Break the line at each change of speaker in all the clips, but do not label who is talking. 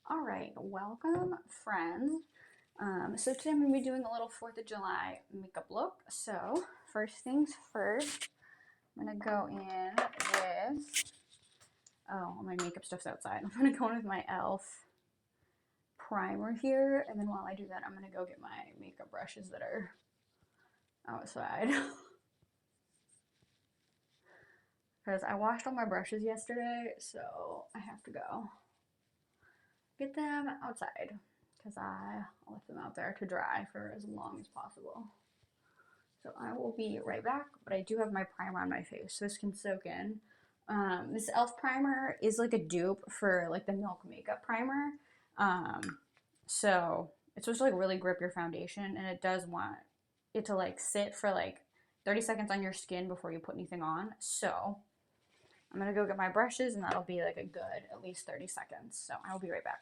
All right, welcome friends. So today I'm going to be doing a little 4th of July makeup look. So first things first, I'm going to go in with, all my makeup stuff's outside. I'm going to go in with my e.l.f. primer here, and then while I do that, I'm going to go get my makeup brushes that are outside. Because I washed all my brushes yesterday, so I have to go get them outside because I left them out there to dry for as long as possible. So I will be right back, but I do have my primer on my face, so this can soak in. This e.l.f. primer is like a dupe for like the Milk Makeup primer. So it's supposed to like really grip your foundation, and it does want it to like sit for like 30 seconds on your skin before you put anything on. So I'm gonna go get my brushes, and that'll be like a good at least 30 seconds. So I will be right back.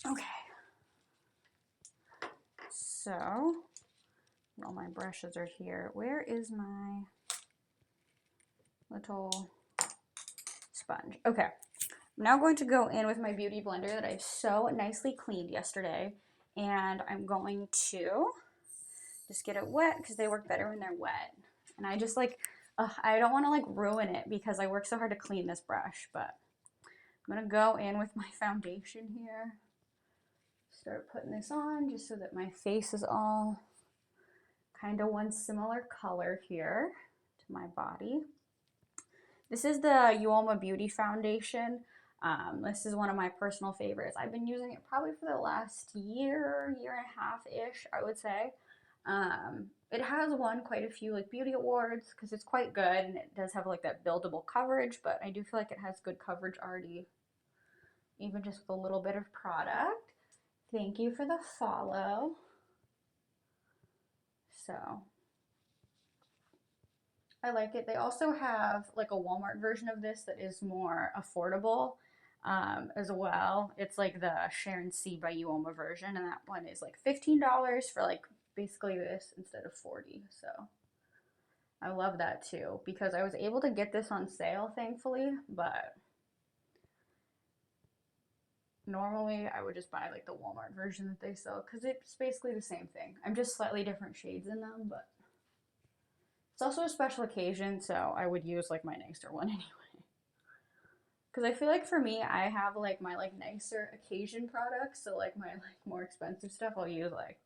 Okay, so all my brushes are here. Where is my little sponge? Okay, I'm now going to go in with my beauty blender that I so nicely cleaned yesterday, and I'm going to just get it wet because they work better when they're wet. And I just like, I don't want to like ruin it because I worked so hard to clean this brush, but I'm gonna go in with my foundation here. Start putting this on just so that my face is all kind of one similar color here to my body. This is the Uoma Beauty Foundation. This is one of my personal favorites. I've been using it probably for the last year, year and a half-ish, I would say. It has won quite a few like beauty awards because it's quite good, and it does have like that buildable coverage, but I do feel like it has good coverage already, even just with a little bit of product. Thank you for the follow. So I like it. They also have like a Walmart version of this that is more affordable as well. It's like the Sharon C by Uoma version, and that one is like $15 for like basically this instead of 40. So I love that too because I was able to get this on sale, thankfully, but normally I would just buy like the Walmart version that they sell because it's basically the same thing. I'm just slightly different shades in them, but it's also a special occasion, so I would use like my nicer one anyway. Because I feel like for me, I have like my like nicer occasion products, so like my like more expensive stuff I'll use like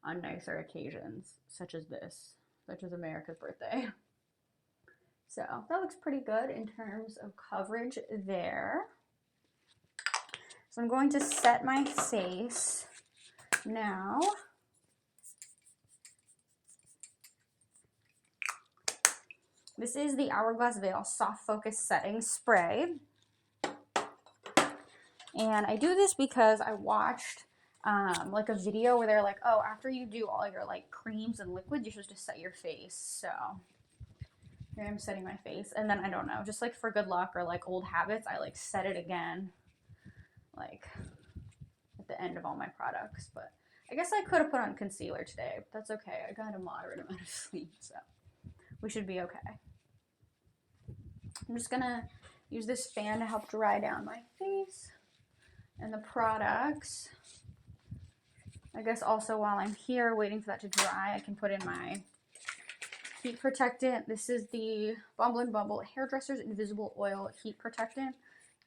on nicer occasions, such as this, such as America's birthday. So that looks pretty good in terms of coverage there. So I'm going to set my face now. This is the Hourglass Veil Soft Focus Setting Spray. And I do this because I watched like a video where they're like, oh, after you do all your like creams and liquids, you're supposed to set your face. So here I'm setting my face. And then I don't know, just like for good luck or like old habits, I like set it again like at the end of all my products. But I guess I could have put on concealer today, but that's okay. I got a moderate amount of sleep, so we should be okay. I'm just gonna use this fan to help dry down my face and the products. I guess also while I'm here waiting for that to dry, I can put in my heat protectant. This is the Bumble and Bumble Hairdresser's Invisible Oil Heat Protectant.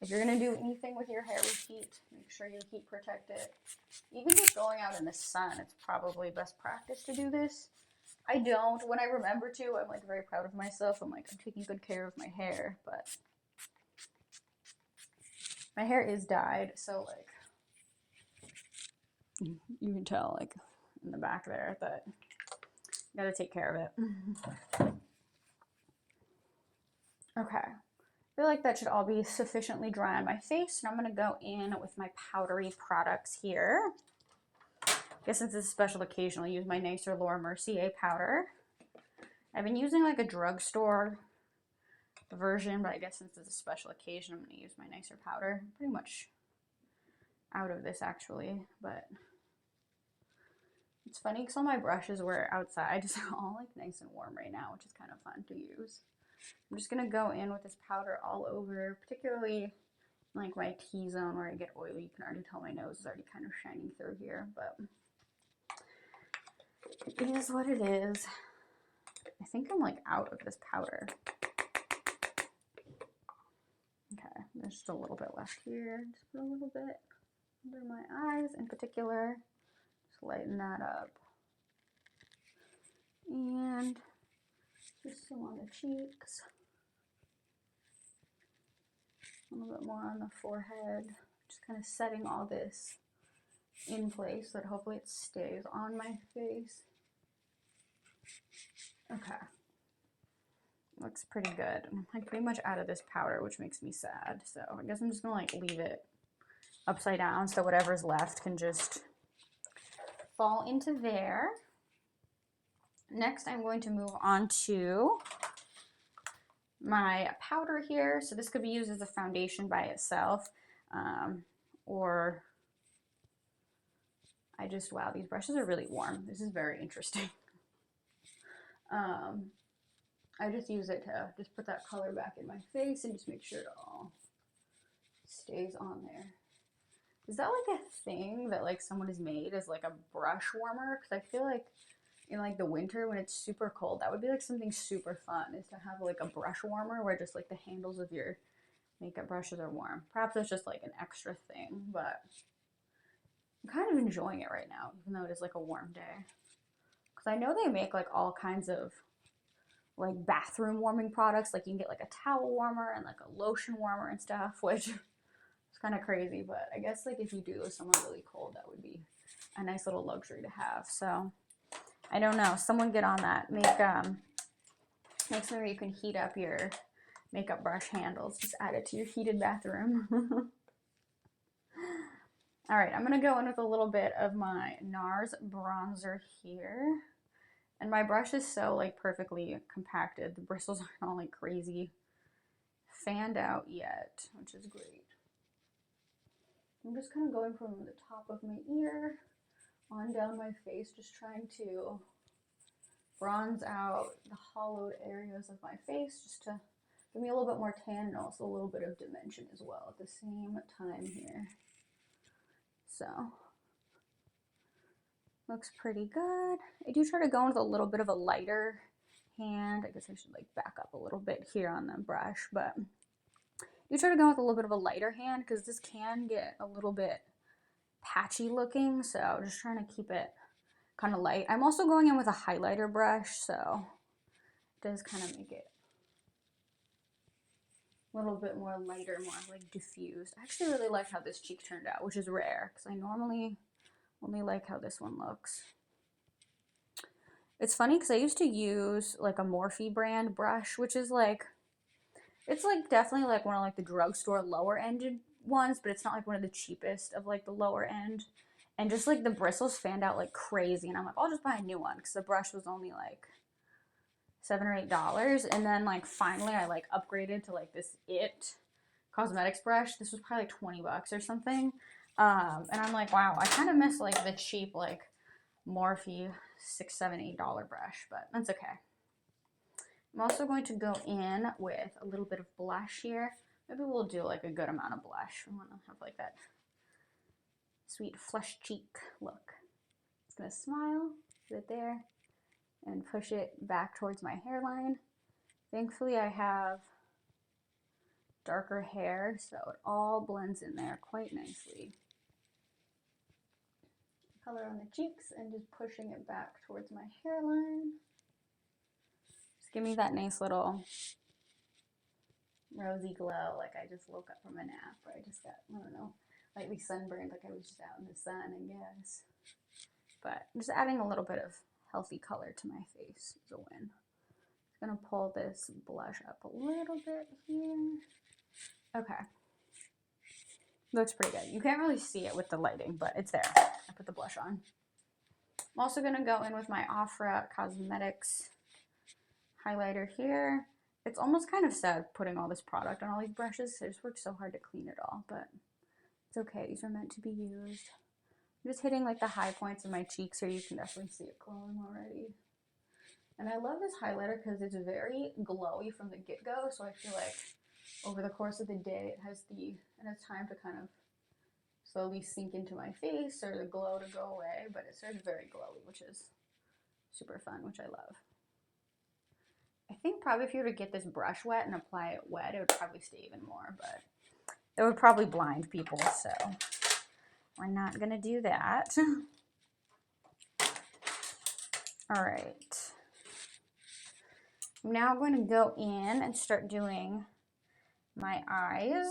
If you're going to do anything with your hair with heat, make sure you heat protect it. Even just going out in the sun, it's probably best practice to do this. I don't. When I remember to, I'm like very proud of myself. I'm like, I'm taking good care of my hair, but my hair is dyed, so like you can tell like in the back there that Gotta take care of it. Okay. I feel like that should all be sufficiently dry on my face. And I'm gonna go in with my powdery products here. I guess since it's a special occasion, I'll use my nicer Laura Mercier powder. I've been using like a drugstore version, but I guess since it's a special occasion, I'm gonna use my nicer powder. I'm pretty much out of this actually, but it's funny because all my brushes were outside, so they're all like nice and warm right now, which is kind of fun to use. I'm just gonna go in with this powder all over, particularly like my T-zone where I get oily. You can already tell my nose is already kind of shining through here, but it is what it is. I think I'm like out of this powder. Okay, there's just a little bit left here. Just put a little bit under my eyes in particular. Just lighten that up. And just some on the cheeks. A little bit more on the forehead. Just kind of setting all this in place so that hopefully it stays on my face. Okay. Looks pretty good. I'm like pretty much out of this powder, which makes me sad. So I guess I'm just gonna like leave it upside down so whatever's left can just fall into there. Next, I'm going to move on to my powder here. So this could be used as a foundation by itself, or wow, these brushes are really warm. This is very interesting. I just use it to just put that color back in my face and just make sure it all stays on there. Is that like a thing that like someone has made as like a brush warmer? Because I feel like in like the winter when it's super cold, that would be like something super fun, is to have like a brush warmer where just like the handles of your makeup brushes are warm. Perhaps it's just like an extra thing, but I'm kind of enjoying it right now, even though it is like a warm day. Because I know they make like all kinds of like bathroom warming products. Like you can get like a towel warmer and like a lotion warmer and stuff, which is kind of crazy. But I guess like if you do with someone really cold, that would be a nice little luxury to have. So I don't know. Someone get on that. Make something where you can heat up your makeup brush handles. Just add it to your heated bathroom. All right, I'm gonna go in with a little bit of my NARS bronzer here. And my brush is so like perfectly compacted. The bristles aren't all like crazy fanned out yet, which is great. I'm just kind of going from the top of my ear on down my face, just trying to bronze out the hollowed areas of my face just to give me a little bit more tan and also a little bit of dimension as well at the same time here. So looks pretty good. I do try to go in with a little bit of a lighter hand. I guess I should like back up a little bit here on the brush, but you try to go with a little bit of a lighter hand because this can get a little bit patchy looking. So just trying to keep it kind of light. I'm also going in with a highlighter brush, so it does kind of make it a little bit more lighter, more like diffused. I actually really like how this cheek turned out, which is rare because I normally only like how this one looks. It's funny because I used to use like a Morphe brand brush, which is like, it's like definitely like one of like the drugstore lower ended ones, but it's not like one of the cheapest of like the lower end. And just like the bristles fanned out like crazy, and I'm like, I'll just buy a new one because the brush was only like $7 or $8. And then like finally I like upgraded to like this IT Cosmetics brush. This was probably like 20 bucks or something. And I'm like, wow, I kind of miss like the cheap like Morphe $6, $7, $8 brush, but that's okay. I'm also going to go in with a little bit of blush here. Maybe we'll do like a good amount of blush. I want to have like that sweet flush cheek look. Just gonna smile, put it there, and push it back towards my hairline. Thankfully I have darker hair, so it all blends in there quite nicely. Color on the cheeks and just pushing it back towards my hairline. Just give me that nice little rosy glow, like I just woke up from a nap, or I just got, I don't know, lightly sunburned, like I was just out in the sun, I guess. But I'm just adding a little bit of healthy color to my face is a win. I'm gonna pull this blush up a little bit here. Okay. Looks pretty good. You can't really see it with the lighting, but it's there. I put the blush on. I'm also gonna go in with my Ofra Cosmetics highlighter here. It's almost kind of sad putting all this product on all these brushes. I just worked so hard to clean it all, but it's okay. These are meant to be used. I'm just hitting like the high points of my cheeks here. You can definitely see it glowing already. And I love this highlighter because it's very glowy from the get-go, so I feel like over the course of the day it has time to kind of slowly sink into my face or the glow to go away, but it starts very glowy, which is super fun, which I love. I think probably if you were to get this brush wet and apply it wet, it would probably stay even more, but it would probably blind people, so we're not gonna do that. All right. I'm now going to go in and start doing my eyes.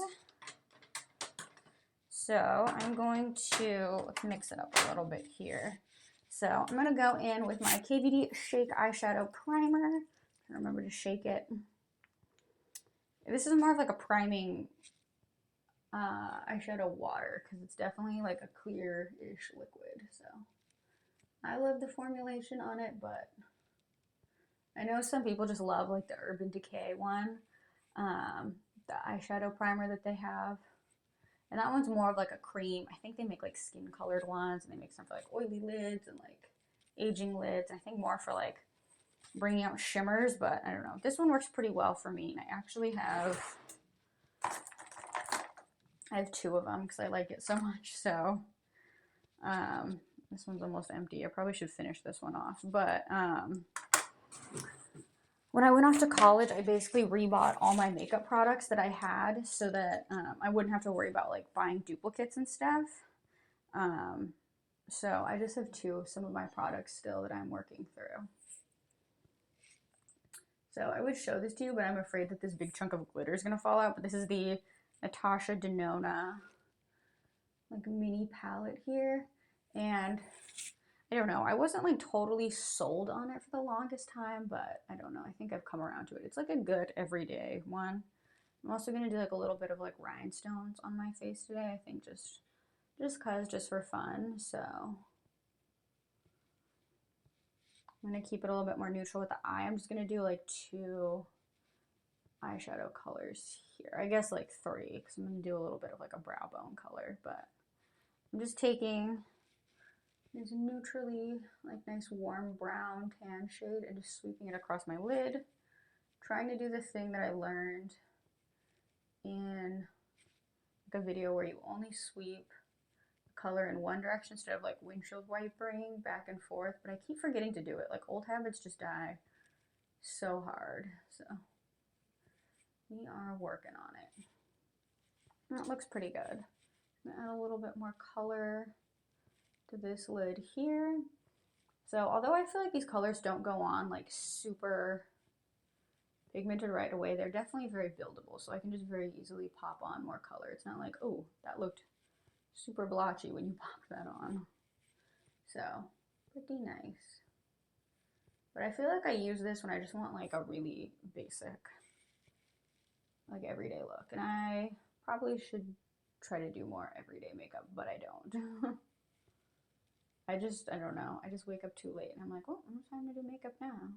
So I'm going to mix it up a little bit here. So I'm going to go in with my KVD Shake Eyeshadow Primer. Remember to shake it. This is more of like a priming eyeshadow water because it's definitely like a clear-ish liquid. So I love the formulation on it, but I know some people just love like the Urban Decay one, the eyeshadow primer that they have. And that one's more of like a cream. I think they make like skin colored ones and they make some for like oily lids and like aging lids. I think more for like bringing out shimmers, but I don't know. This one works pretty well for me. And I have two of them because I like it so much. So this one's almost empty. I probably should finish this one off. But when I went off to college, I basically rebought all my makeup products that I had so that I wouldn't have to worry about like buying duplicates and stuff. So I just have two of some of my products still that I'm working through. So I would show this to you, but I'm afraid that this big chunk of glitter is going to fall out. But this is the Natasha Denona like mini palette here. And I don't know. I wasn't like totally sold on it for the longest time, but I don't know. I think I've come around to it. It's like a good everyday one. I'm also going to do like a little bit of like rhinestones on my face today. I think just for fun. So I'm going to keep it a little bit more neutral with the eye. I'm just going to do like two eyeshadow colors here. I guess like three because I'm going to do a little bit of like a brow bone color, but I'm just taking this neutrally like nice warm brown tan shade and just sweeping it across my lid, trying to do the thing that I learned in like a video where you only sweep color in one direction instead of like windshield wipering back and forth, but I keep forgetting to do it. Like old habits just die so hard. So we are working on it. That looks pretty good. I'm gonna add a little bit more color to this lid here. So although I feel like these colors don't go on like super pigmented right away, they're definitely very buildable. So I can just very easily pop on more color. It's not like, oh, that looked super blotchy when you pop that on. So pretty nice. But I feel like I use this when I just want like a really basic, like everyday look. And I probably should try to do more everyday makeup, but I don't. I don't know. I just wake up too late and I'm like, oh, it's time to do makeup now.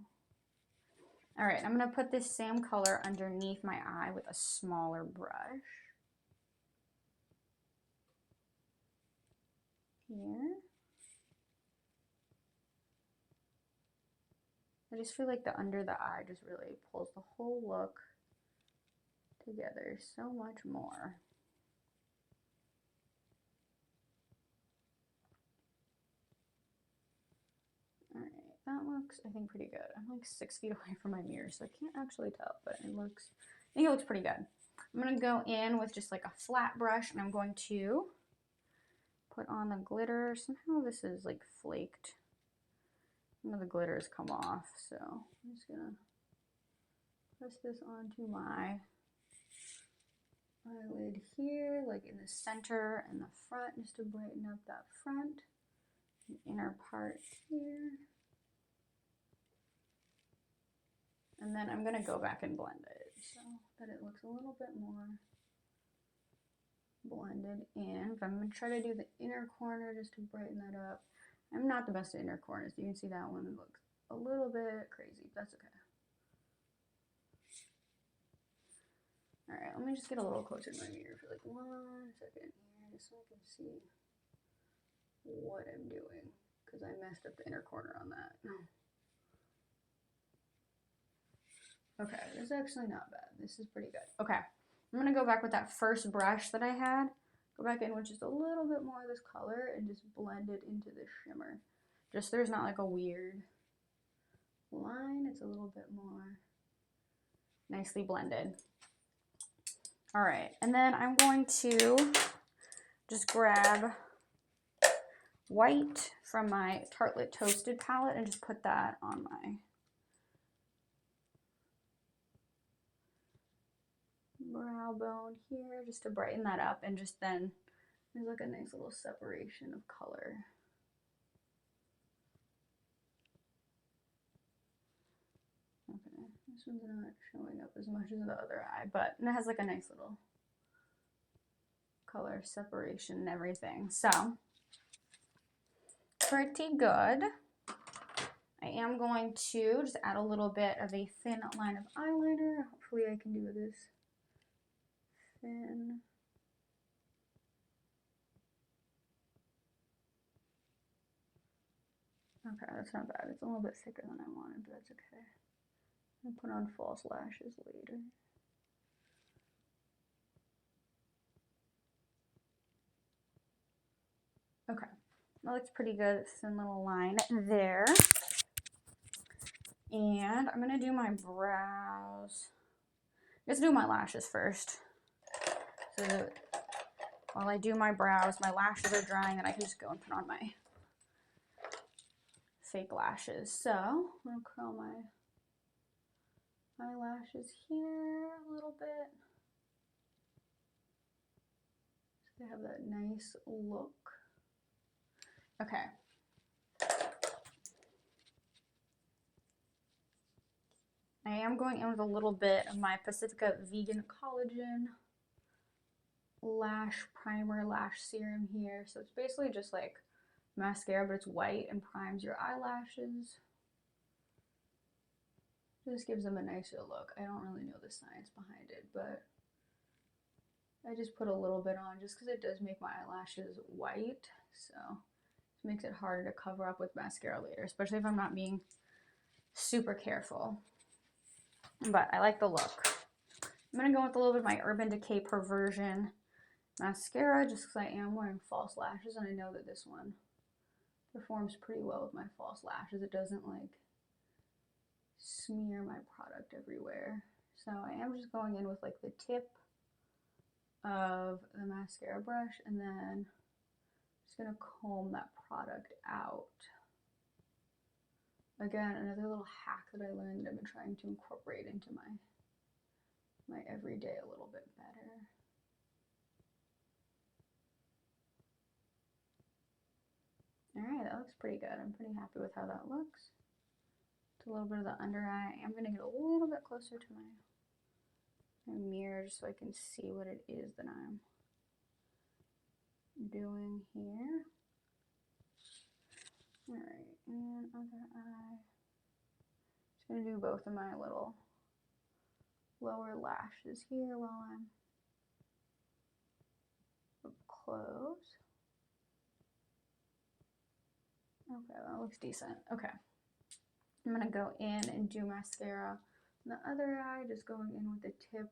All right, I'm gonna put this same color underneath my eye with a smaller brush. Here. I just feel like the under the eye just really pulls the whole look together so much more. All right, that looks, I think, pretty good. I'm like 6 feet away from my mirror, so I can't actually tell, but I think it looks pretty good. I'm gonna go in with just like a flat brush and I'm going to put on the glitter. Somehow this is like flaked. Some of the glitter has come off, so I'm just gonna press this onto my eyelid here, like in the center and the front, just to brighten up that front, the inner part here. And then I'm going to go back and blend it so that it looks a little bit more blended in. But I'm going to try to do the inner corner just to brighten that up. I'm not the best at inner corners. You can see that one looks a little bit crazy, but that's okay. All right, let me just get a little closer to my mirror for like 1 second here, just so I can see what I'm doing, because I messed up the inner corner on that. Okay, this is actually not bad. This is pretty good. Okay, I'm gonna go back with that first brush that I had. Go back in with just a little bit more of this color and just blend it into the shimmer. Just so there's not like a weird line. It's a little bit more nicely blended. All right, and then I'm going to just grab white from my Tartelette Toasted palette and just put that on my brow bone here just to brighten that up, and just then there's like a nice little separation of color. Okay, this one's not showing up as much as the other eye, but it has like a nice little color separation and everything. So pretty good. I am going to just add a little bit of a thin line of eyeliner. Hopefully I can do this thin. Okay, that's not bad. It's a little bit thicker than I wanted, but that's okay. I'll put on false lashes later. Okay, that looks pretty good. Thin little line there. And I'm gonna do my brows. Let's do my lashes first. So that while I do my brows, my lashes are drying, and I can just go and put on my fake lashes. So I'm gonna curl my eyelashes here a little bit, so they have that nice look. Okay. I am going in with a little bit of my Pacifica Vegan Collagen lash primer, lash serum here. So it's basically just like mascara, but it's white and primes your eyelashes. Just gives them a nicer look. I don't really know the science behind it, but I just put a little bit on just because it does make my eyelashes white. So it makes it harder to cover up with mascara later, especially if I'm not being super careful. But I like the look. I'm going to go with a little bit of my Urban Decay Perversion mascara just because I am wearing false lashes, and I know that this one performs pretty well with my false lashes. It doesn't like smear my product everywhere. So I am just going in with like the tip of the mascara brush, and then just going to comb that product out. Again, another little hack that I learned that I've been trying to incorporate into my everyday a little bit better. Alright, that looks pretty good. I'm pretty happy with how that looks. It's a little bit of the under eye. I'm going to get a little bit closer to my mirror just so I can see what it is that I'm doing here. Alright, and other eye. Just going to do both of my little lower lashes here while I'm up close. Okay, that looks decent. Okay. I'm going to go in and do mascara on the other eye, just going in with the tip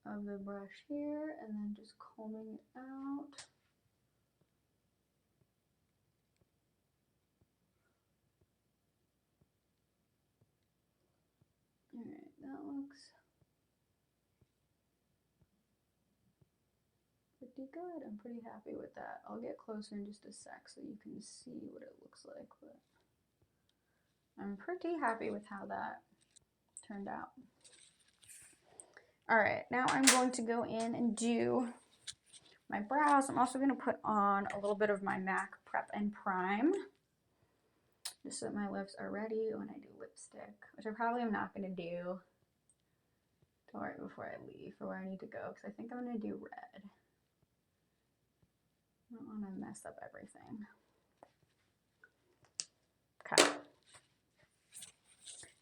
of the brush here, and then just combing it out. Alright, that looks pretty good. I'm pretty happy with that. I'll get closer in just a sec so you can see what it looks like, but I'm pretty happy with how that turned out. Alright, now I'm going to go in and do my brows. I'm also going to put on a little bit of my MAC Prep and Prime, just so that my lips are ready when I do lip lipstick, which I probably am not going to do right before I leave for where I need to go, because I think I'm going to do red. I don't want to mess up everything. Okay.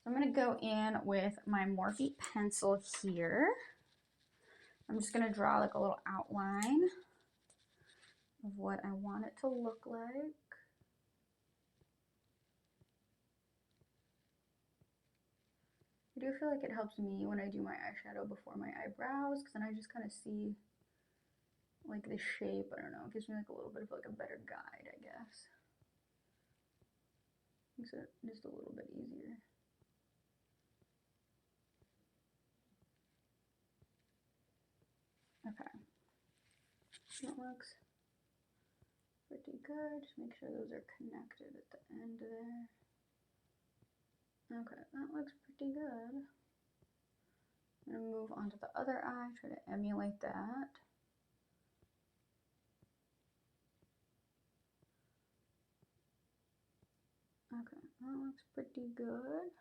I'm going to go in with my Morphe pencil here. I'm just going to draw like a little outline of what I want it to look like. I do feel like it helps me when I do my eyeshadow before my eyebrows, because then I just kind of see like the shape. I don't know, it gives me like a little bit of like a better guide, I guess. Makes it just a little bit easier. Okay, that looks pretty good. Just make sure those are connected at the end there. Okay, that looks pretty good. I'm gonna move on to the other eye, try to emulate that. Okay, that looks pretty good.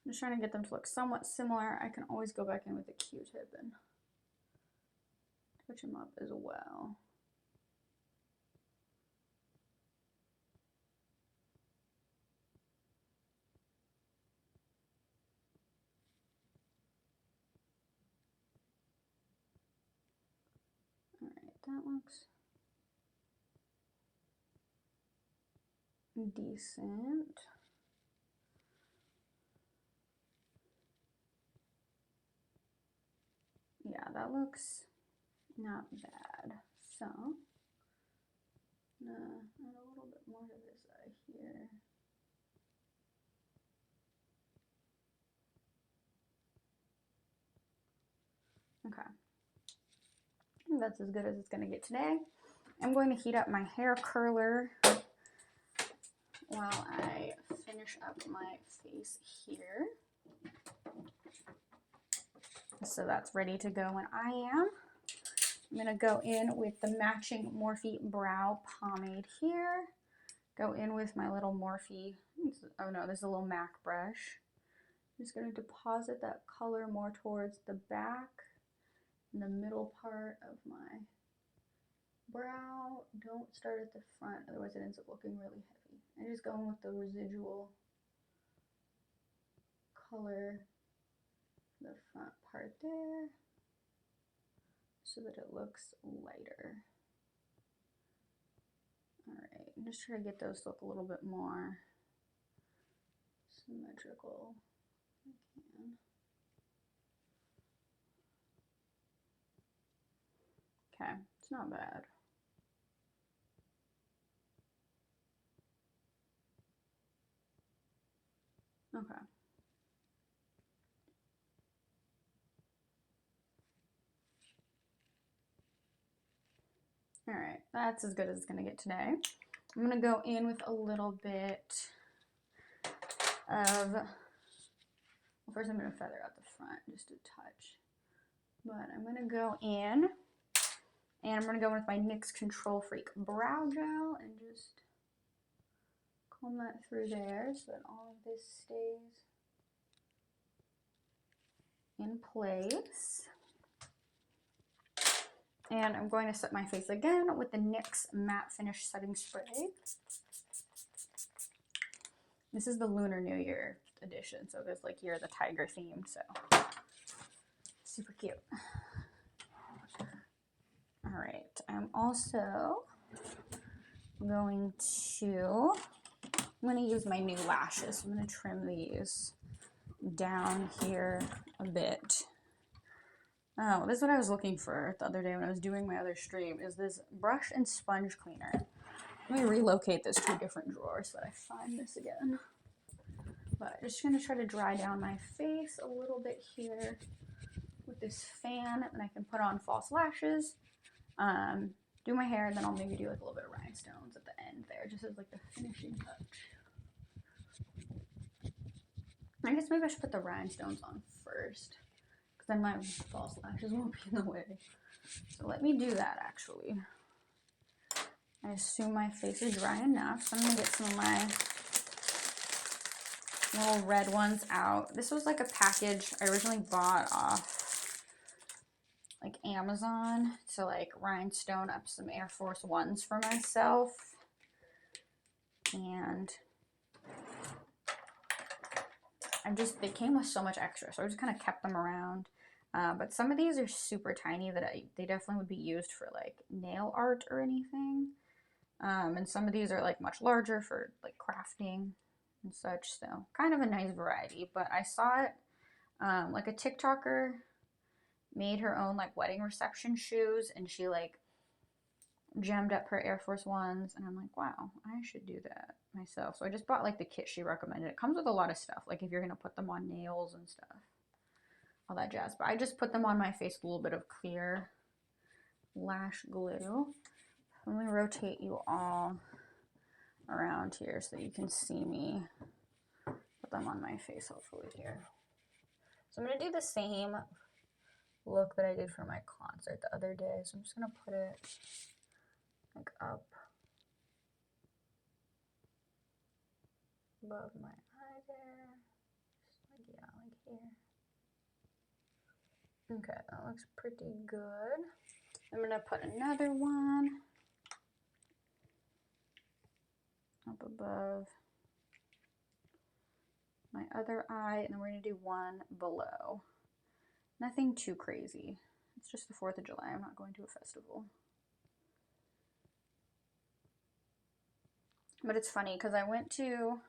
I'm just trying to get them to look somewhat similar. I can always go back in with a Q-tip and touch them up as well. Alright, that looks decent. Yeah, that looks not bad. So, I'm gonna add a little bit more to this eye here. Okay. I think that's as good as it's going to get today. I'm going to heat up my hair curler while I finish up my face here. So that's ready to go when I am. I'm going to go in with the matching Morphe brow pomade here. Go in with my little Morphe, oh no, this is a little MAC brush. I'm just going to deposit that color more towards the back and the middle part of my brow. Don't start at the front, otherwise it ends up looking really heavy. And just go in with the residual color, the front part there, so that it looks lighter. Alright, I'm just trying to get those to look a little bit more symmetrical if I can. Okay, it's not bad. Okay. Alright, that's as good as it's going to get today. I'm going to go in with a little bit of, well, first I'm going to feather out the front just a touch. But I'm going to go in, and I'm going to go in with my NYX Control Freak Brow Gel and just comb that through there so that all of this stays in place. And I'm going to set my face again with the NYX Matte Finish Setting Spray. This is the Lunar New Year edition, so there's like Year of the Tiger theme, so super cute. All right, I'm also going to, use my new lashes. I'm going to trim these down here a bit. Oh, this is what I was looking for the other day when I was doing my other stream, is this brush and sponge cleaner. Let me relocate this to a different drawer so that I find this again. But I'm just going to try to dry down my face a little bit here with this fan, and I can put on false lashes, do my hair, and then I'll maybe do like a little bit of rhinestones at the end there, just as like the finishing touch. I guess maybe I should put the rhinestones on first, because then my false lashes won't be in the way. So let me do that actually. I assume my face is dry enough, so I'm gonna get some of my little red ones out. This was like a package I originally bought off like Amazon to like rhinestone up some Air Force Ones for myself. And they came with so much extra, so I just kind of kept them around. But some of these are super tiny that they definitely would be used for like nail art or anything. And some of these are like much larger for like crafting and such, so kind of a nice variety. But I saw it, like a TikToker made her own like wedding reception shoes, and she like gemmed up her Air Force Ones, and I'm like, wow, I should do that myself. So I just bought like the kit she recommended. It comes with a lot of stuff, like if you're gonna put them on nails and stuff, all that jazz. But I just put them on my face with a little bit of clear lash glue. Let me rotate you all around here so that you can see me put them on my face, hopefully here. So I'm gonna do the same look that I did for my concert the other day. So I'm just gonna put it like up above my eye there. Just like, yeah, like here. Okay, that looks pretty good. I'm gonna put another one up above my other eye, and then we're gonna do one below. Nothing too crazy. It's just the 4th of July. I'm not going to a festival. But it's funny because I went to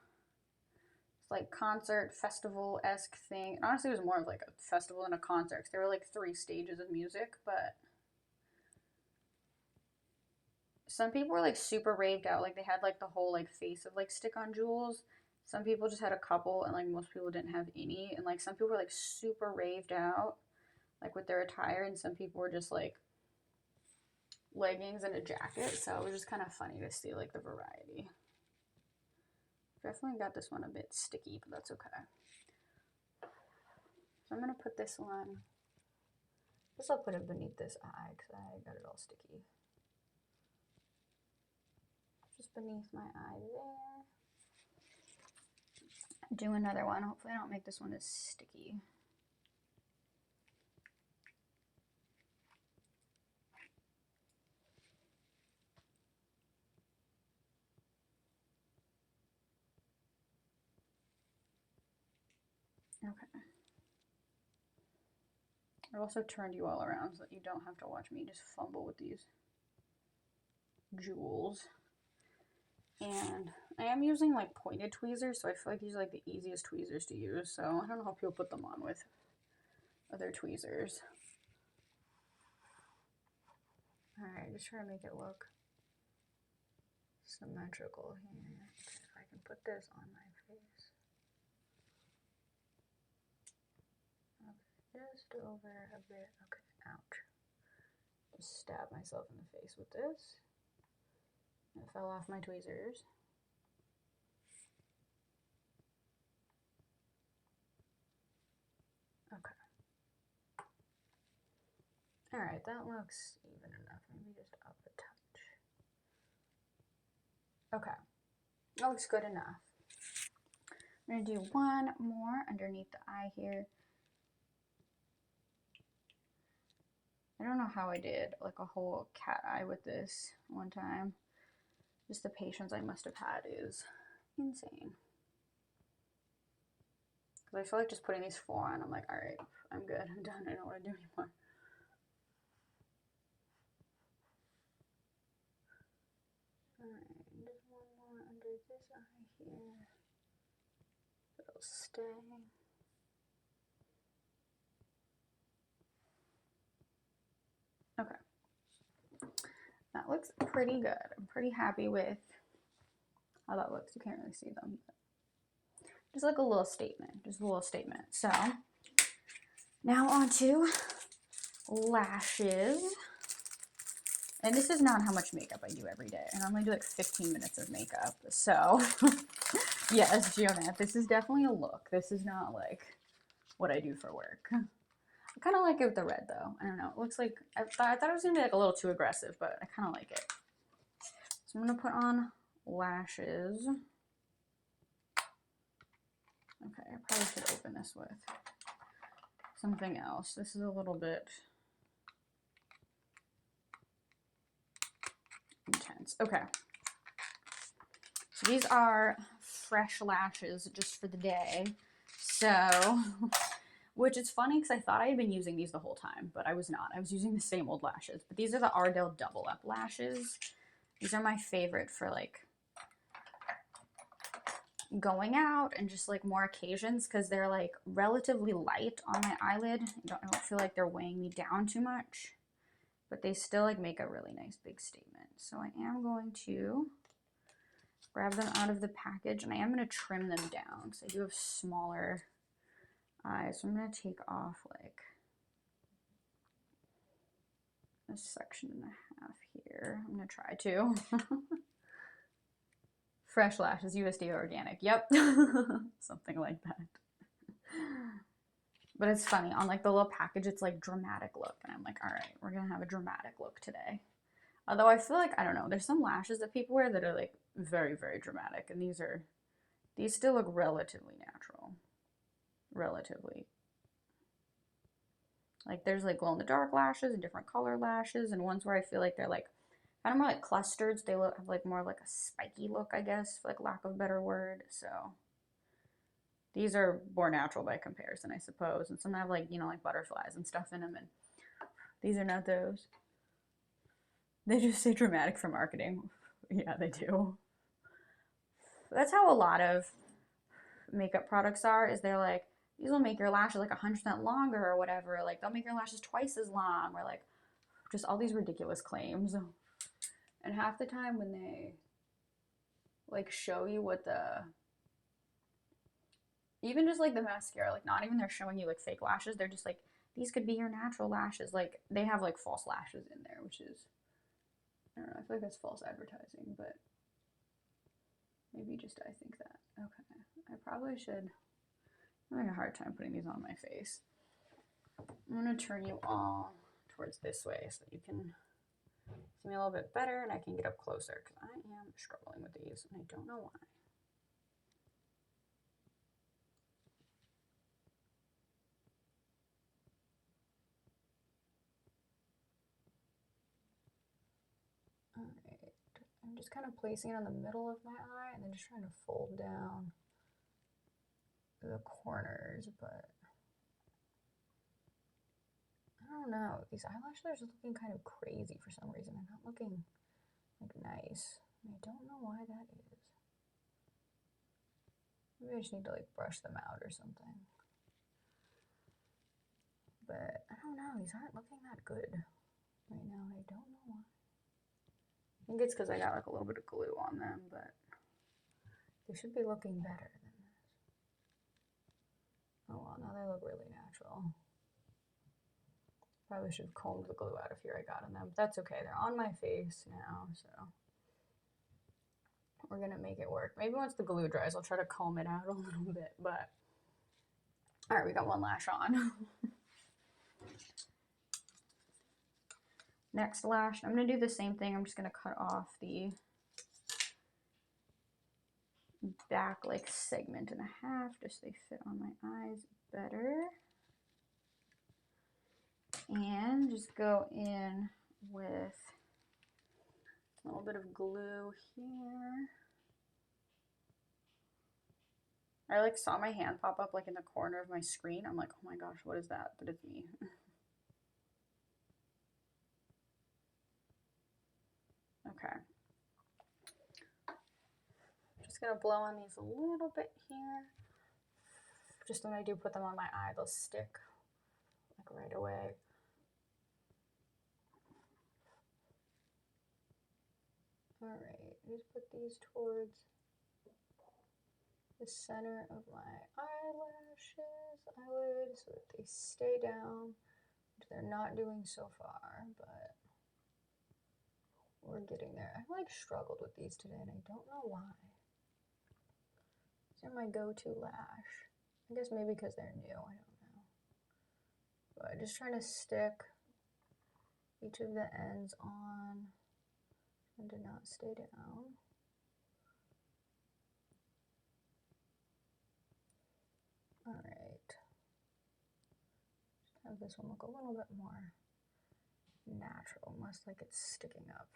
like concert festival-esque thing. And honestly, it was more of like a festival than a concert. There were like 3 stages of music, but some people were like super raved out. Like they had like the whole like face of like stick-on jewels. Some people just had a couple, and like most people didn't have any. And like some people were like super raved out, like with their attire, and some people were just like leggings and a jacket. So it was just kind of funny to see like the variety. Definitely got this one a bit sticky, but that's okay. So I'm gonna put this one, I guess I'll put it beneath this eye because I got it all sticky. Just beneath my eye there. Do another one. Hopefully I don't make this one as sticky. Okay. I also turned you all around so that you don't have to watch me just fumble with these jewels. And I am using like pointed tweezers, so I feel like these are like the easiest tweezers to use. So I don't know how people put them on with other tweezers. Alright, just try to make it look symmetrical here. Okay, if I can put this on my face. Okay, just over a bit. Okay, ouch. Just stab myself in the face with this. It fell off my tweezers. Okay. Alright, that looks even enough. Maybe just up a touch. Okay, that looks good enough. I'm going to do one more underneath the eye here. I don't know how I did like a whole cat eye with this one time. Just the patience I must have had is insane. Because I feel like just putting these 4 on, I'm like, alright, I'm good, I'm done, I don't want to do anymore. Alright, just one more under this eye here. It'll stay. Okay. That looks pretty good. I'm pretty happy with how that looks. You can't really see them. Just like a little statement. Just a little statement. So, now on to lashes. And this is not how much makeup I do every day. I normally do like 15 minutes of makeup. So, yes, Geonath, this is definitely a look. This is not like what I do for work. I kind of like it with the red though. I don't know. It looks like, I thought it was going to be like a little too aggressive, but I kind of like it. So I'm going to put on lashes. Okay, I probably should open this with something else. This is a little bit intense. Okay. So these are fresh lashes just for the day. So, which is funny because I thought I had been using these the whole time, but I was not. I was using the same old lashes. But these are the Ardell Double Up lashes. These are my favorite for like going out and just like more occasions because they're like relatively light on my eyelid. I don't feel like they're weighing me down too much, but they still like make a really nice big statement. So I am going to grab them out of the package and I am going to trim them down because I do have smaller eyes. So I'm going to take off like a section and a half here. I'm going to try to. Fresh lashes, USDA organic. Yep. Something like that. But it's funny, on like the little package, it's like dramatic look. And I'm like, all right, we're going to have a dramatic look today. Although I feel like, I don't know, there's some lashes that people wear that are like very, very dramatic. And these still look relatively natural. Relatively. Like there's like glow in the dark lashes and different color lashes. And ones where I feel like they're like kind of more like clusters. They have like more like a spiky look, I guess, for like lack of a better word. So these are more natural by comparison, I suppose. And some have like, you know, like butterflies and stuff in them. And these are not those. They just say dramatic for marketing. Yeah, they do. That's how a lot of makeup products are, is they're like, these will make your lashes like 100% longer or whatever. Like they'll make your lashes twice as long, or like just all these ridiculous claims. And half the time when they like show you what even just like the mascara, like not even they're showing you like fake lashes, they're just like, these could be your natural lashes. Like they have like false lashes in there, which is, I don't know, I feel like that's false advertising, but maybe just I think that. Okay, I probably should, I'm having a hard time putting these on my face. I'm gonna turn you all towards this way so that you can see me a little bit better and I can get up closer because I am struggling with these and I don't know why. Alright, I'm just kind of placing it on the middle of my eye and then just trying to fold down the corners, but I don't know. These eyelashes are just looking kind of crazy for some reason. They're not looking like nice. And I don't know why that is. Maybe I just need to like brush them out or something. But I don't know. These aren't looking that good right now. I don't know why. I think it's because I got like a little bit of glue on them, but they should be looking better than this. Oh well, now they look really natural. Probably should have combed the glue out of here I got on them. But that's okay. They're on my face now, so we're gonna make it work. Maybe once the glue dries, I'll try to comb it out a little bit, but all right, we got one lash on. Next lash, I'm gonna do the same thing. I'm just gonna cut off the back like segment and a half just so they fit on my eyes better. And just go in with a little bit of glue here. I like saw my hand pop up like in the corner of my screen. I'm like, oh my gosh, what is that? But it's me. Okay. Just gonna blow on these a little bit here. Just when I do put them on my eye, they'll stick like right away. Alright, just put these towards the center of my eyelid, so that they stay down, which they're not doing so far, but we're getting there. I like struggled with these today and I don't know why. These are my go-to lash. I guess maybe because they're new, I don't know. But just trying to stick each of the ends on and did not stay down. All right. Have this one look a little bit more natural, almost like it's sticking up.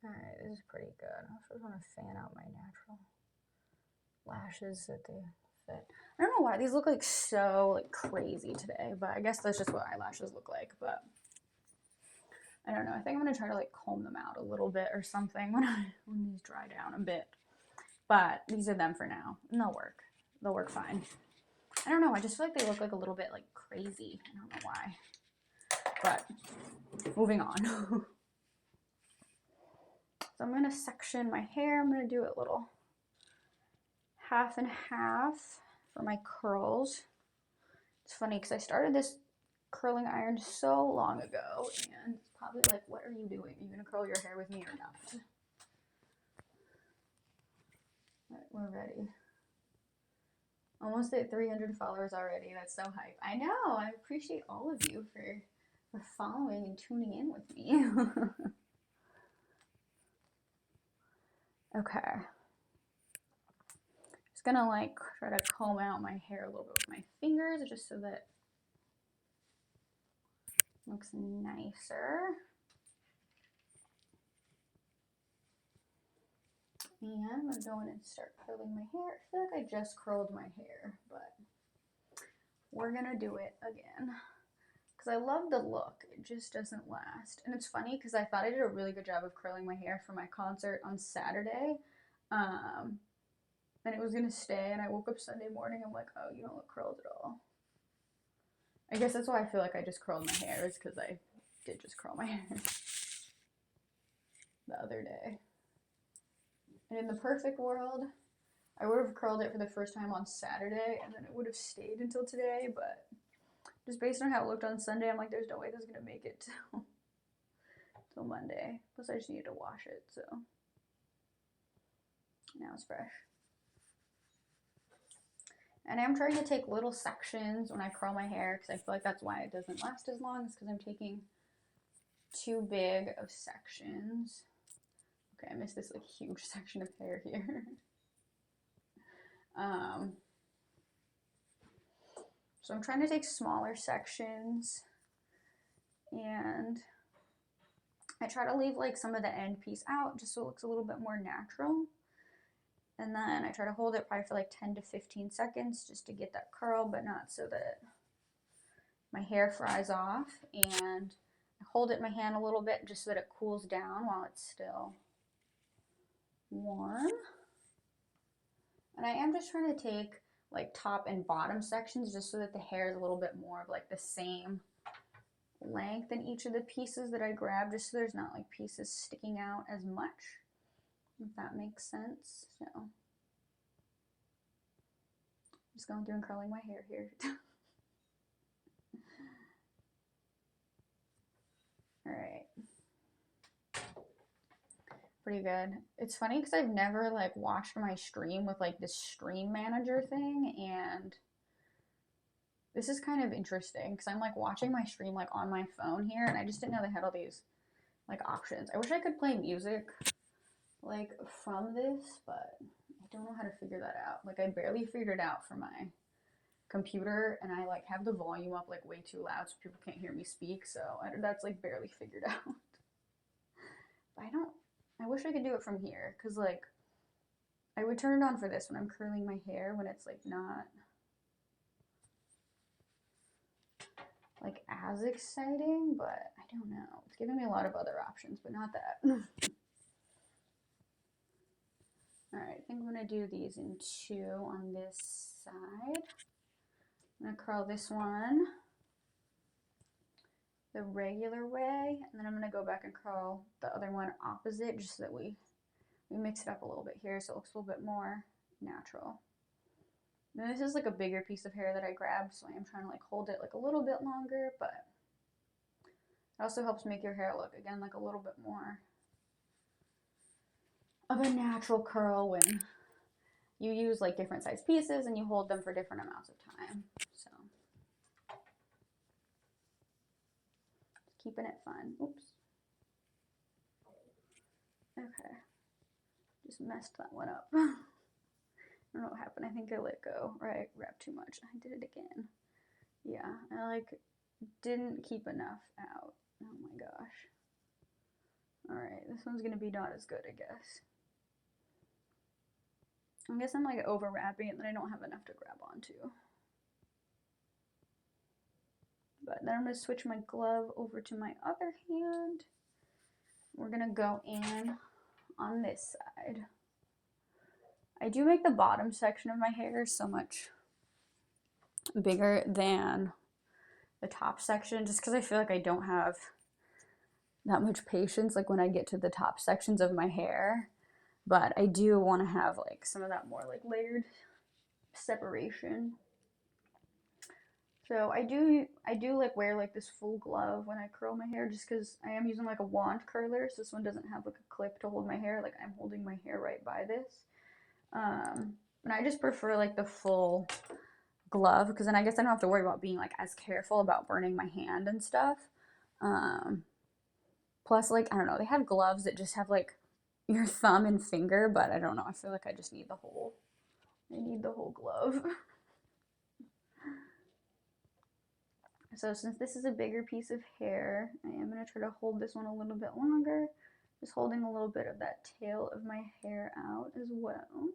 All right, this is pretty good. I just want to fan out my natural lashes that they fit. I don't know why these look like so like crazy today, but I guess that's just what eyelashes look like. But I don't know. I think I'm gonna try to like comb them out a little bit or something when these dry down a bit. But these are them for now, and they'll work. They'll work fine. I don't know. I just feel like they look like a little bit like crazy. I don't know why. But moving on. So I'm gonna section my hair. I'm gonna do it a little half and half for my curls. It's funny because I started this curling iron so long ago, and it's probably like, what are you doing? Are you gonna curl your hair with me or not? All right, we're ready. Almost at 300 followers already. That's so hype. I know. I appreciate all of you for following and tuning in with me. Okay. Just gonna like try to comb out my hair a little bit with my fingers just so that it looks nicer. And I'm gonna go in and start curling my hair. I feel like I just curled my hair, but we're gonna do it again. Because I love the look, it just doesn't last. And it's funny because I thought I did a really good job of curling my hair for my concert on Saturday. And it was gonna stay, and I woke up Sunday morning, I'm like, oh, you don't look curled at all. I guess that's why I feel like I just curled my hair, is because I did just curl my hair the other day. And in the perfect world, I would have curled it for the first time on Saturday, and then it would have stayed until today, but just based on how it looked on Sunday, I'm like, there's no way this is going to make it till Monday. Plus, I just needed to wash it, so now it's fresh. And I'm trying to take little sections when I curl my hair, because I feel like that's why it doesn't last as long, is because I'm taking too big of sections. Okay, I missed this like huge section of hair here. So I'm trying to take smaller sections, and I try to leave like some of the end piece out just so it looks a little bit more natural. And then I try to hold it probably for like 10 to 15 seconds just to get that curl, but not so that my hair fries off. And I hold it in my hand a little bit just so that it cools down while it's still warm. And I am just trying to take like top and bottom sections just so that the hair is a little bit more of like the same length in each of the pieces that I grab, just so there's not like pieces sticking out as much, if that makes sense. So just going through and curling my hair here. All right. Pretty good. It's funny because I've never like watched my stream with like this stream manager thing, and this is kind of interesting because I'm like watching my stream like on my phone here, and I just didn't know they had all these like options. I wish I could play music like from this, but I don't know how to figure that out. Like I barely figured it out for my computer, and I like have the volume up like way too loud so people can't hear me speak, so that's like barely figured out. But I wish I could do it from here, because like I would turn it on for this when I'm curling my hair when it's like not like as exciting, but I don't know. It's giving me a lot of other options, but not that. All right, I think I'm gonna do these in two on this side. I'm gonna curl this one the regular way, and then I'm gonna go back and curl the other one opposite, just so that we mix it up a little bit here so it looks a little bit more natural. Now this is like a bigger piece of hair that I grabbed, so I am trying to like hold it like a little bit longer, but it also helps make your hair look, again, like a little bit more of a natural curl when you use like different size pieces and you hold them for different amounts of time. So keeping it fun. Oops. Okay. Just messed that one up. I don't know what happened. I think I let go, or I wrapped too much. I did it again. Yeah, I like didn't keep enough out. Oh my gosh. Alright, this one's gonna be not as good, I guess. I guess I'm like over wrapping it that I don't have enough to grab onto. But then I'm gonna switch my glove over to my other hand. We're gonna go in on this side. I do make the bottom section of my hair so much bigger than the top section just because I feel like I don't have that much patience like when I get to the top sections of my hair, but I do want to have like some of that more like layered separation. So I do like wear like this full glove when I curl my hair just because I am using like a wand curler, so this one doesn't have like a clip to hold my hair, like I'm holding my hair right by this. And I just prefer like the full glove because then I guess I don't have to worry about being like as careful about burning my hand and stuff. Plus, like, I don't know, they have gloves that just have like your thumb and finger, but I don't know, I feel like I just need the whole glove. So since this is a bigger piece of hair, I am going to try to hold this one a little bit longer, just holding a little bit of that tail of my hair out as well.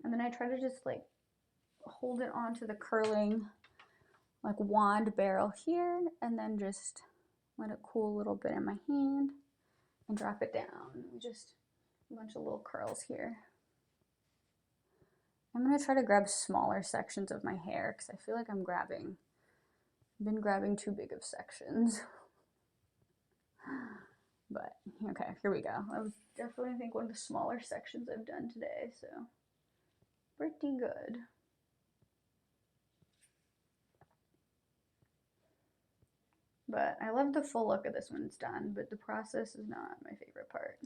And then I try to just like hold it onto the curling like wand barrel here, and then just let it cool a little bit in my hand and drop it down. Just a bunch of little curls here. I'm gonna try to grab smaller sections of my hair because I feel like I've been grabbing too big of sections. But okay, here we go. I was definitely, I think, one of the smaller sections I've done today, so pretty good. But I love the full look of this when it's done, but the process is not my favorite part.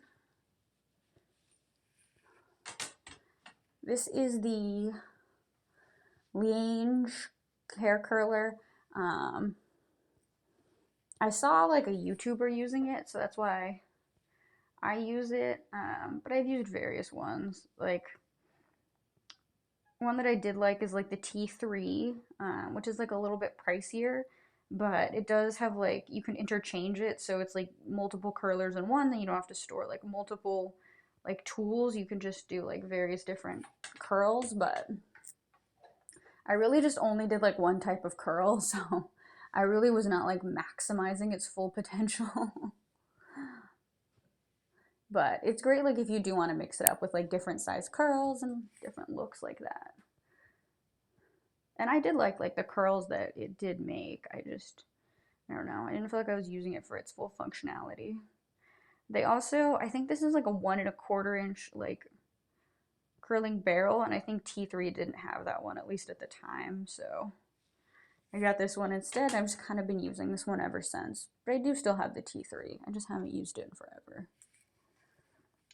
This is the Liange hair curler. I saw like a YouTuber using it, so that's why I use it. But I've used various ones. Like one that I did like is like the T3, which is like a little bit pricier, but it does have like, you can interchange it, so it's like multiple curlers in one, then you don't have to store like multiple like tools. You can just do like various different curls, but I really just only did like one type of curl, so I really was not like maximizing its full potential. But it's great like if you do want to mix it up with like different size curls and different looks like that. And I did like the curls that it did make. I don't know, I didn't feel like I was using it for its full functionality. They also, I think this is like a 1¼ inch like curling barrel, and I think T3 didn't have that one, at least at the time, so I got this one instead. I've just kind of been using this one ever since, but I do still have the T3. I just haven't used it in forever.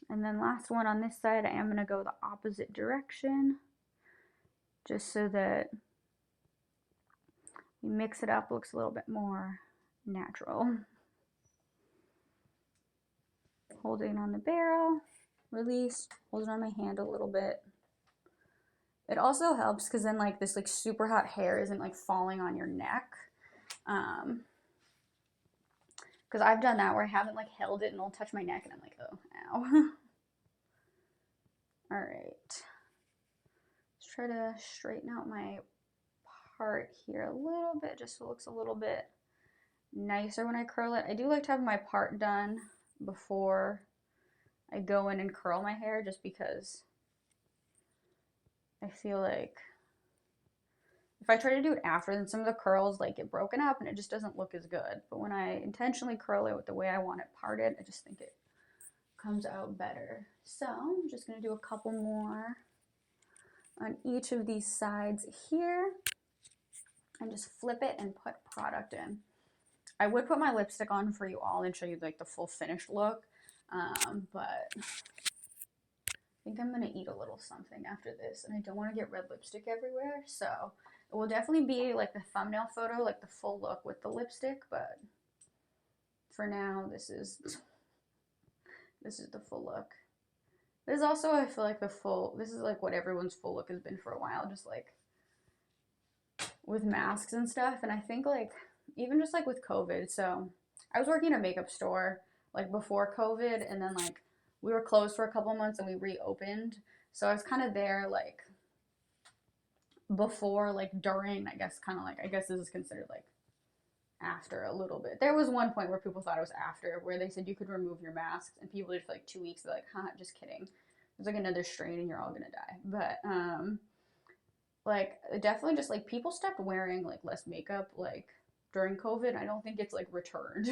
And then last one on this side, I am going to go the opposite direction, just so that you mix it up, looks a little bit more natural. Holding on the barrel, release, hold it on my hand a little bit. It also helps because then like this like super hot hair isn't like falling on your neck. Because I've done that where I haven't like held it and it'll touch my neck and I'm like, oh, ow. All right. Let's try to straighten out my part here a little bit just so it looks a little bit nicer when I curl it. I do like to have my part done before I go in and curl my hair just because I feel like if I try to do it after, then some of the curls like get broken up and it just doesn't look as good. But when I intentionally curl it with the way I want it parted, I just think it comes out better. So I'm just going to do a couple more on each of these sides here and just flip it and put product in. I would put my lipstick on for you all and show you like the full finished look, but I think I'm going to eat a little something after this and I don't want to get red lipstick everywhere, so It will definitely be like the thumbnail photo, like the full look with the lipstick, but for now, this is the full look. This is also, I feel like this is like what everyone's full look has been for a while, just like with masks and stuff. And I think like, even just like with COVID, so I was working at a makeup store like before COVID, and then like we were closed for a couple months and we reopened. So I was kind of there like before, like during, I guess kind of like, I guess this is considered like after a little bit. There was one point where people thought it was after, where they said you could remove your masks, and people did for like 2 weeks. They're like, huh, just kidding. There's like another strain and you're all gonna die. But like definitely just like people stopped wearing like less makeup like during COVID. I don't think it's like returned.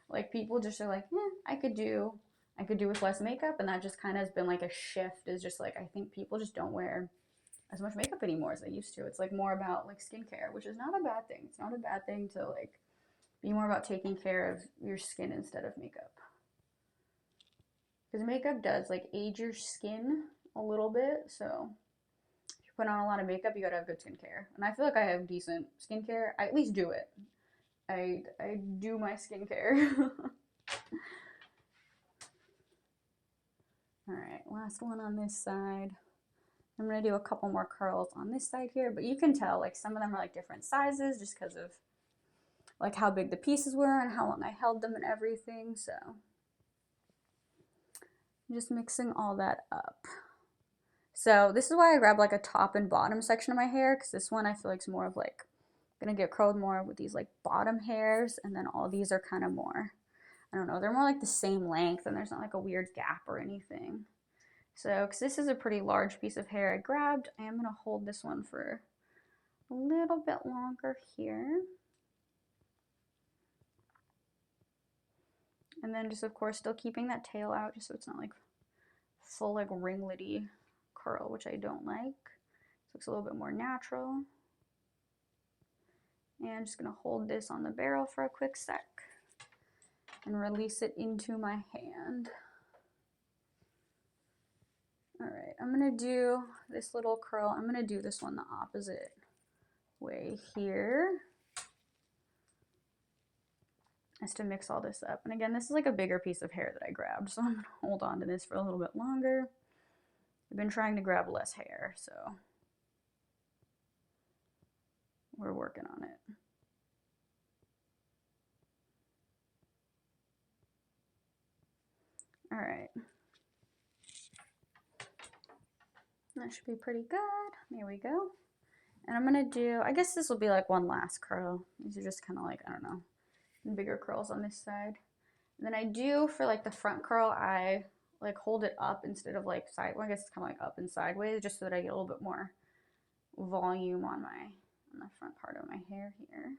Like people just are like, I could do with less makeup, and that just kind of has been like a shift. Is just like I think people just don't wear as much makeup anymore as they used to. It's like more about like skincare, which is not a bad thing. It's not a bad thing to like be more about taking care of your skin instead of makeup. Because makeup does like age your skin a little bit. So if you put on a lot of makeup, you gotta have good skincare. And I feel like I have decent skincare. I at least do it. I do my skincare. All right, last one on this side. I'm gonna do a couple more curls on this side here, but you can tell like some of them are like different sizes just because of like how big the pieces were and how long I held them and everything. So I'm just mixing all that up. So this is why I grab like a top and bottom section of my hair, because this one I feel like is more of like gonna get curled more with these like bottom hairs, and then all these are kind of more, I don't know, they're more like the same length and there's not like a weird gap or anything. So, because this is a pretty large piece of hair I grabbed, I am gonna hold this one for a little bit longer here. And then just of course still keeping that tail out just so it's not like full like ringlety curl, which I don't like. It looks a little bit more natural. And I'm just gonna hold this on the barrel for a quick sec and release it into my hand. All right, I'm gonna do this little curl. I'm gonna do this one the opposite way here, just to mix all this up. And again, this is like a bigger piece of hair that I grabbed, so I'm gonna hold on to this for a little bit longer. I've been trying to grab less hair, so we're working on it. All right. That should be pretty good. There we go. And I'm gonna do, I guess this will be like one last curl. These are just kind of like, I don't know, bigger curls on this side. And then I do, for like the front curl, I like hold it up instead of like side, well, I guess it's kind of like up and sideways, just so that I get a little bit more volume on the front part of my hair here.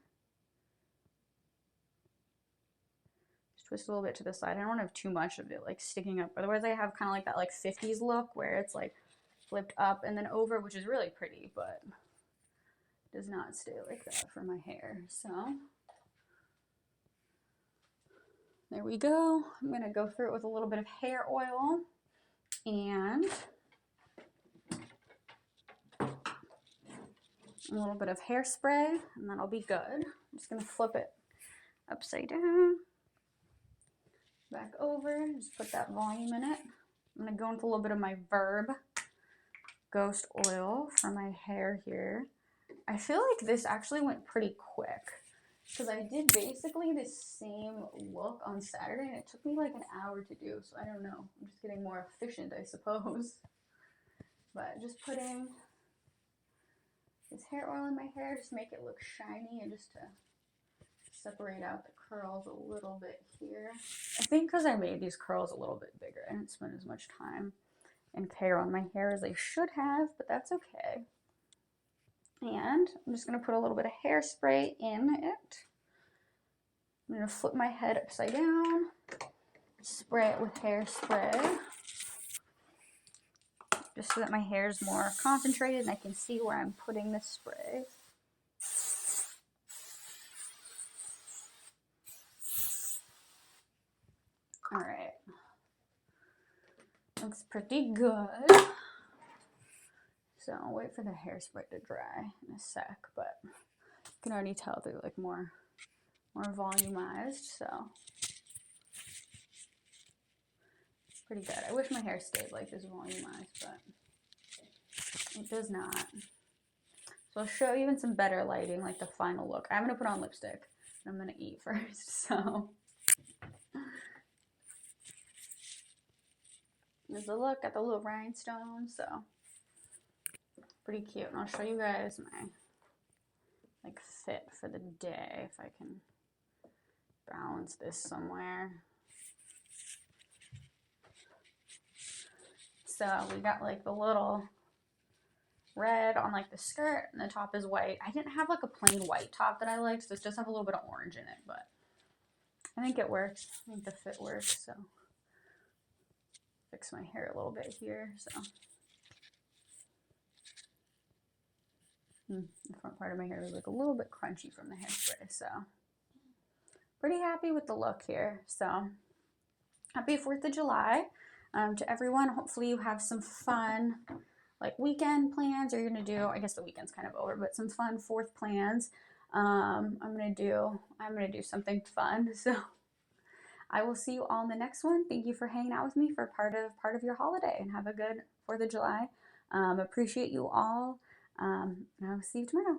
Just twist a little bit to the side. I don't want to have too much of it like sticking up. Otherwise I have kind of like that like 50s look where it's like flipped up and then over, which is really pretty, but does not stay like that for my hair. So there we go. I'm gonna go through it with a little bit of hair oil and a little bit of hairspray, and that'll be good. I'm just gonna flip it upside down, back over, just put that volume in it. I'm gonna go into a little bit of my Verb Ghost Oil for my hair here. I feel like this actually went pretty quick, because I did basically the same look on Saturday and it took me like an hour to do, so I don't know. I'm just getting more efficient, I suppose. But just putting this hair oil in my hair, just make it look shiny and just to separate out the curls a little bit here. I think because I made these curls a little bit bigger, I didn't spend as much time and care on my hair as I should have, but that's okay. And I'm just going to put a little bit of hairspray in it. I'm going to flip my head upside down, spray it with hairspray, just so that my hair is more concentrated and I can see where I'm putting this spray. All right, looks pretty good. So I'll wait for the hairspray to dry in a sec, but you can already tell they're like more volumized, so pretty good. I wish my hair stayed like this volumized, but it does not. So I'll show you in some better lighting, like the final look. I'm gonna put on lipstick and I'm gonna eat first, so. There's a look at the little rhinestones, so pretty cute. And I'll show you guys my like fit for the day if I can balance this somewhere. So we got like the little red on like the skirt and the top is white. I didn't have like a plain white top that I liked, so this does have a little bit of orange in it, but I think it works. I think the fit works, so fix my hair a little bit here, so. The front part of my hair is like a little bit crunchy from the hairspray, so pretty happy with the look here. So happy 4th of July to everyone. Hopefully you have some fun like weekend plans, or you're gonna do, I guess the weekend's kind of over, but some fun 4th plans. I'm gonna do something fun. So I will see you all in the next one. Thank you for hanging out with me for part of your holiday, and have a good 4th of July. Appreciate you all. And I will see you tomorrow.